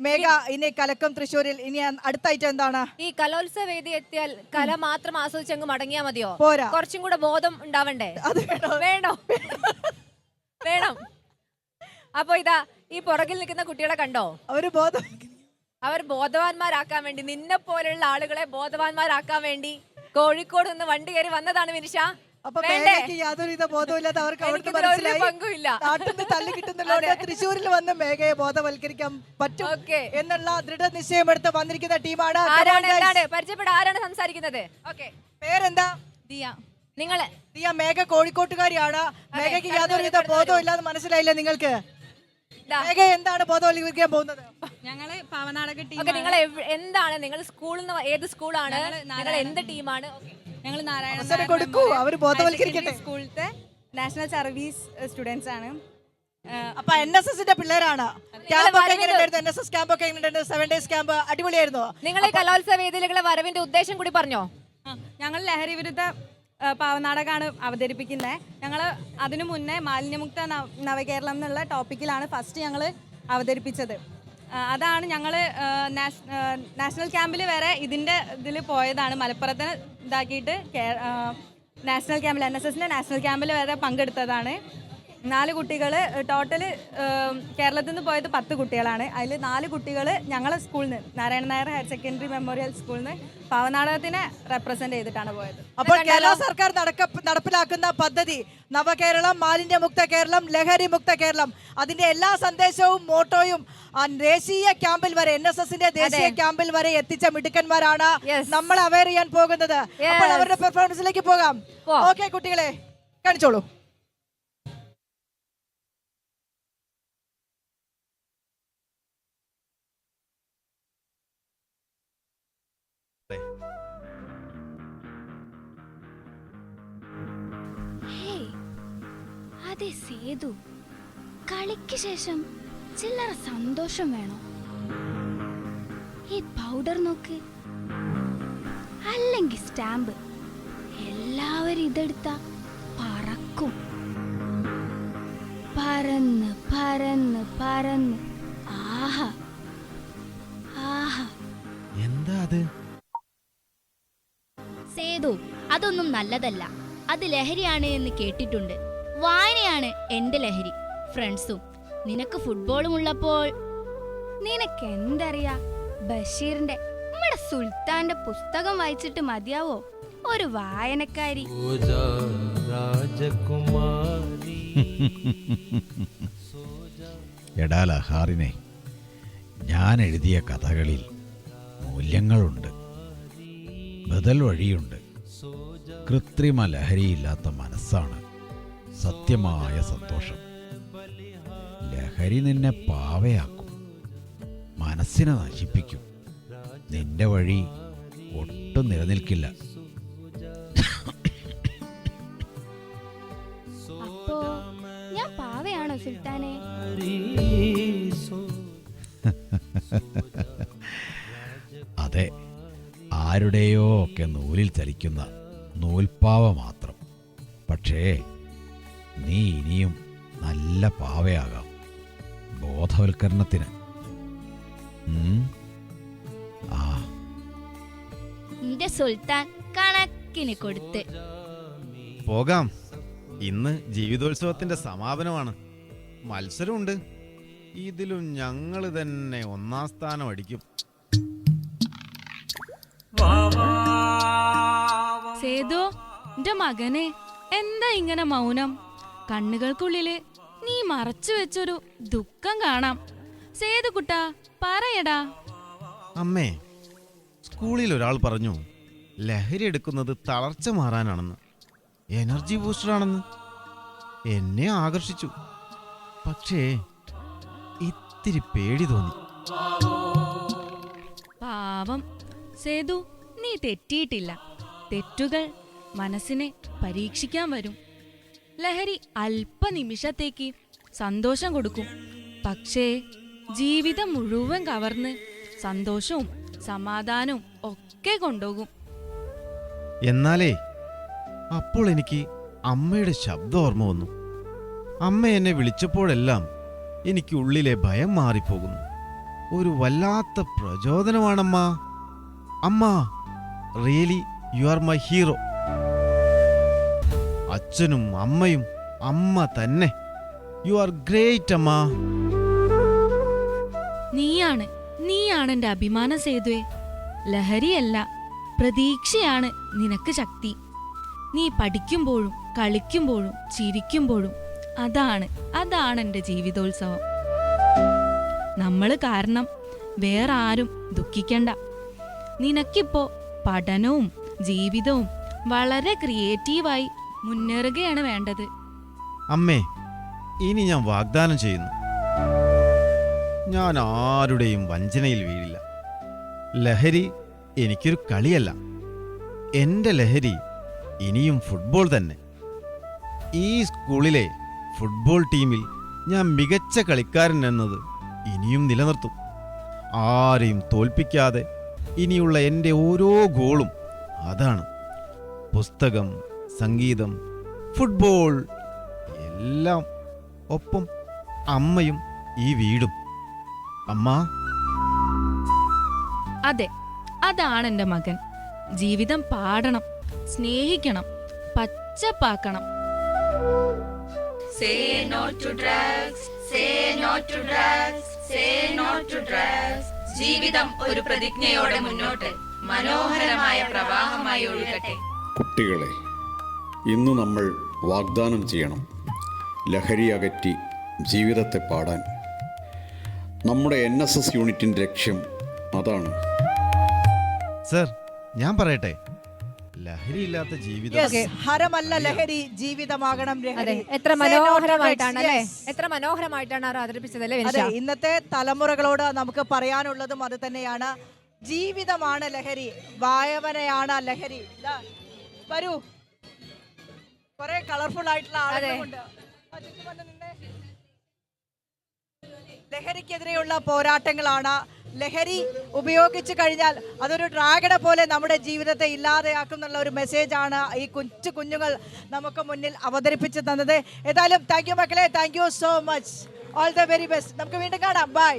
മേഘ ഇനി കലക്കം തൃശ്ശൂരിൽ ഇനി അടുത്ത ഐറ്റം എന്താണ്? ഈ കലോത്സവ വേദി എത്തിയാൽ കല മാത്രം ആസ്വദിച്ചങ്ങ് മടങ്ങിയാ മതിയോ? പോരാ, കുറച്ചും കൂടെ ബോധം ഉണ്ടാവണ്ടേ? അത് വേണോ? വേണം. അപ്പൊ ഇതാ ഈ പുറകിൽ നിൽക്കുന്ന കുട്ടികളെ കണ്ടോ? അവർ ബോധവാന്മാരാക്കാൻ വേണ്ടി, നിന്നെ പോലെയുള്ള ആളുകളെ ബോധവാന്മാരാക്കാൻ വേണ്ടി കോഴിക്കോട് നിന്ന് വണ്ടി കയറി വന്നതാണ് വിനിഷ. യാതൊരുവിധ ബോധമില്ലാത്ത അവർക്ക് തള്ളി കിട്ടുന്ന തൃശ്ശൂരിൽ വന്ന് മേഘയെ ബോധവൽക്കരിക്കാൻ പറ്റും എന്നുള്ള ദൃഢനിശ്ചയമെടുത്ത് വന്നിരിക്കുന്ന ടീമാണ്. പരിചയപ്പെടാം, ആരാണ് സംസാരിക്കുന്നത്? പേരെന്താ? ദിയ. നിങ്ങള്? ദിയ. മേഘ കോഴിക്കോട്ടുകാരിയാണ്. മേഘയ്ക്ക് യാതൊരുവിധ ബോധവും ഇല്ലാതെ മനസ്സിലായില്ലേ നിങ്ങൾക്ക്? മേഘ എന്താണ് ബോധവൽക്കരിക്കാൻ പോകുന്നത്? ഞങ്ങള് പാവനാടക ടീം. നിങ്ങൾ എന്താണ്, നിങ്ങൾ സ്കൂളിൽ നിന്ന് ഏത് സ്കൂളാണ്, നിങ്ങൾ എന്ത് ടീമാണ്? ഞങ്ങൾ നാരായണ സ്കൂളിലത്തെ നാഷണൽ സർവീസ് സ്റ്റുഡൻസ് ആണ്. അപ്പൊ NSSന്റെ പിള്ളേരാണ്. NSS ക്യാമ്പ് ഒക്കെ 7 days ക്യാമ്പ് അടിപൊളിയായിരുന്നു. നിങ്ങൾ ഈ കലോത്സവ വേദികളെ വരവിന്റെ ഉദ്ദേശം കൂടി പറഞ്ഞോ? ഞങ്ങൾ ലഹരി വിരുദ്ധ പാവനാടകമാണ് അവതരിപ്പിക്കുന്നത്. ഞങ്ങൾ അതിനു മുന്നേ മാലിന്യമുക്ത നവകേരളം എന്നുള്ള ടോപ്പിക്കിലാണ് ഫസ്റ്റ് ഞങ്ങൾ അവതരിപ്പിച്ചത്. അതാണ് ഞങ്ങൾ നാഷണൽ ക്യാമ്പിൽ വരെ ഇതിൽ പോയതാണ്. മലപ്പുറത്തിന് ഇതാക്കിയിട്ട് നാഷണൽ ക്യാമ്പിൽ NSSന്റെ നാഷണൽ ക്യാമ്പിൽ വരെ പങ്കെടുത്തതാണ്. 4 കുട്ടികൾ ടോട്ടൽ. കേരളത്തിൽ നിന്ന് പോയത് 10 കുട്ടികളാണ്. അതിൽ 4 കുട്ടികൾ ഞങ്ങളെ സ്കൂളിൽ നിന്ന്, Narayana Nair higher secondary memorial സ്കൂളിൽ നിന്ന് പാവനാടകത്തിനെ റെപ്രസെന്റ് ചെയ്തിട്ടാണ് പോയത്. അപ്പോൾ കേരള സർക്കാർ നടപ്പിലാക്കുന്ന പദ്ധതി നവകേരളം, മാലിന്യമുക്ത കേരളം, ലഹരി മുക്ത കേരളം, അതിന്റെ എല്ലാ സന്ദേശവും മോട്ടോയും ദേശീയ ക്യാമ്പിൽ വരെ, NSSന്റെ ദേശീയ ക്യാമ്പിൽ വരെ എത്തിച്ച മിടുക്കന്മാരാണ് നമ്മൾ അവെയർ ചെയ്യാൻ പോകുന്നത്. അപ്പോൾ അവരുടെ പെർഫോമൻസിലേക്ക് പോകാം. ഓക്കെ കുട്ടികളെ, കാണിച്ചോളൂ. അതെ സേതു, കളിക്ക് ശേഷം ചില്ലറ സന്തോഷം വേണം. ഈ പൗഡർ നോക്ക്, അല്ലെങ്കിൽ സ്റ്റാമ്പ്, എല്ലാവരും ഇതെടുത്ത പറക്കും. പറന്ന് പറന്ന് പറന്ന്. ആഹാ ആഹാ. എന്താ അത്? സേതു, അതൊന്നും നല്ലതല്ല. അത് ലഹരിയാണ് എന്ന് കേട്ടിട്ടുണ്ട്. വായനയാണ് എന്റെ ലഹരി, ഫ്രണ്ട്സും. നിനക്ക് ഫുട്ബോളും ഉള്ളപ്പോൾ നിനക്ക് എന്തറിയാ? ബഷീറിന്റെ, നമ്മുടെ സുൽത്താന്റെ പുസ്തകം വായിച്ചിട്ട് മതിയാവോ ഒരു വായനക്കാരി? എടാ ലഹാറിനെ, ഞാൻ എഴുതിയ കഥകളിൽ മൂല്യങ്ങളുണ്ട്, ബദൽ വഴിയുണ്ട്. കൃത്രിമ ലഹരിയില്ലാത്ത മനസ്സാണ് സത്യമായ സന്തോഷം. ലഹരി നിന്നെ പാവയാക്കും, മനസ്സിനെ നശിപ്പിക്കും. നിന്റെ വഴി ഒട്ടും നിലനിൽക്കില്ല. അപ്പോ ഞാൻ പാവയാണോ സുൽത്താനെ? അതെ, ആരുടെയോ ഒക്കെ നൂലിൽ ചലിക്കുന്ന നൂൽപ്പാവ മാത്രം. പക്ഷേ നീ ഇനിയും നല്ല പാവയാകാം, ബോധവൽക്കരണത്തിന്. നിന്റെ സുൽത്താൻ കണക്കിന് കൊടുത്ത് പോകാം. ഇന്ന് ജീവിതോത്സവത്തിന്റെ സമാപനമാണ്. മത്സരമുണ്ട്. ഇതിലും ഞങ്ങൾ തന്നെ 1ാം സ്ഥാനം അടിക്കും. സേതു, എന്റെ മകനെ, എന്താ ഇങ്ങനെ മൗനം? കണ്ണുകൾക്കുള്ളില് നീ മറച്ചു വെച്ചൊരു ദുഃഖം കാണാം. സേതു കുട്ടാ, പറയടാ. അമ്മേ, സ്കൂളിൽ ഒരാൾ പറഞ്ഞു ലഹരി എടുക്കുന്നത് തളർച്ച മാറാനാണെന്ന്, എനർജി ബൂസ്റ്ററാണെന്ന്. എന്നെ ആകർഷിച്ചു. പക്ഷേ ഇത്തിരി പേടി തോന്നി. പാവം സേതു, നീ തെറ്റിയിട്ടില്ല. തെറ്റുകൾ മനസ്സിനെ പരീക്ഷിക്കാൻ വരും. ലഹരി അല്പനിമിഷത്തേക്ക് സന്തോഷം കൊടുക്കും, പക്ഷേ ജീവിതം മുഴുവൻ കവർന്ന് സന്തോഷവും സമാധാനവും ഒക്കെ കൊണ്ടുപോകും. എന്നാലേ അപ്പോൾ എനിക്ക് അമ്മയുടെ ശബ്ദം ഓർമ്മ വന്നു. അമ്മ എന്നെ വിളിച്ചപ്പോഴെല്ലാം എനിക്ക് ഉള്ളിലെ ഭയം മാറിപ്പോകുന്നു. ഒരു വല്ലാത്ത പ്രചോദനമാണമ്മ. അമ്മ, really you are my hero. അച്ഛനും അമ്മയും അമ്മ തന്നെ. യു ആർ ഗ്രേറ്റ് അമ്മ. നീയാണ് എന്റെ അഭിമാനം സേതുവേ. ലഹരിയല്ല, പ്രതീക്ഷയാണ് നിനക്ക് ശക്തി. നീ പഠിക്കുമ്പോഴും കളിക്കുമ്പോഴും ചിരിക്കുമ്പോഴും അതാണ് എന്റെ ജീവിതോത്സവം. നമ്മൾ കാരണം വേറെ ആരും ദുഃഖിക്കണ്ട. നിനക്കിപ്പോ പഠനവും ജീവിതവും വളരെ ക്രിയേറ്റീവായി മുന്നേറുകയാണ് വേണ്ടത്. അമ്മേ, ഇനി ഞാൻ വാഗ്ദാനം ചെയ്യുന്നു, ഞാൻ ആരുടെയും വഞ്ചനയിൽ വീഴില്ല. ലഹരി എനിക്കൊരു കളിയല്ല. എൻ്റെ ലഹരി ഇനിയും ഫുട്ബോൾ തന്നെ. ഈ സ്കൂളിലെ ഫുട്ബോൾ ടീമിൽ ഞാൻ മികച്ച കളിക്കാരൻ എന്നത് ഇനിയും നിലനിർത്തും. ആരെയും തോൽപ്പിക്കാതെ ഇനിയുള്ള എൻ്റെ ഓരോ ഗോളും അതാണ്. പുസ്തകം, സംഗീതം, ഫുട്ബോൾ എല്ലാം, ഒപ്പം അമ്മയും ഈ വീടും. അമ്മ, അതെ, അതാണ് എന്റെ മകൻ. ജീവിതം പാടണം, സ്നേഹിക്കണം, പച്ചപ്പാക്കണം. ജീവിതം ഒരു പ്രതിജ്ഞയോടെ മുന്നോട്ട് മനോഹരമായ പ്രവാഹമായി ഒഴുകട്ടെ. കുട്ടികളെ, ഇന്ന് നമ്മൾ വാഗ്ദാനം ചെയ്യണം ലഹരി അകറ്റി ജീവിതത്തെ പാടാൻ. നമ്മുടെ NSS യൂണിറ്റിൻ്റെ ലക്ഷ്യം അതാണ്. സർ, ഞാൻ പറയട്ടെ, ലഹരിയില്ലാത്ത ജീവിതം. Yes, ഹരമല്ല ലഹരി, ജീവിതമാകണം അതെ, ലഹരി. എത്ര Say no to മനോഹരമായിട്ടാണ് drugs. അല്ലേ? Yes. എത്ര മനോഹരമായിട്ടാണ് അവർ അവതരിപ്പിച്ചത് അല്ലേ അതെ, വിനിഷ? ഇന്നത്തെ തലമുറകളോട് നമുക്ക് പറയാനുള്ളതും അത് തന്നെയാണ്. ജീവിതമാണ് ലഹരി, വായവനയാണ് ലഹരി. ദാ, വരൂ, കുറെ കളർഫുൾ ആയിട്ടുള്ള ആളുകളുണ്ട്. ലഹരിക്കെതിരെയുള്ള പോരാട്ടങ്ങളാണ്. ലഹരി ഉപയോഗിച്ചു കഴിഞ്ഞാൽ അതൊരു ഡ്രാഗണെ പോലെ നമ്മുടെ ജീവിതത്തെ ഇല്ലാതെയാക്കും എന്നുള്ള ഒരു മെസ്സേജാണ് ഈ കുഞ്ഞുങ്ങൾ നമുക്ക് മുന്നിൽ അവതരിപ്പിച്ചു തന്നത്. ഏതായാലും താങ്ക് യു മക്കളെ, thank you so much. All the very best. നമുക്ക് വീണ്ടും കാണാം. ബൈ.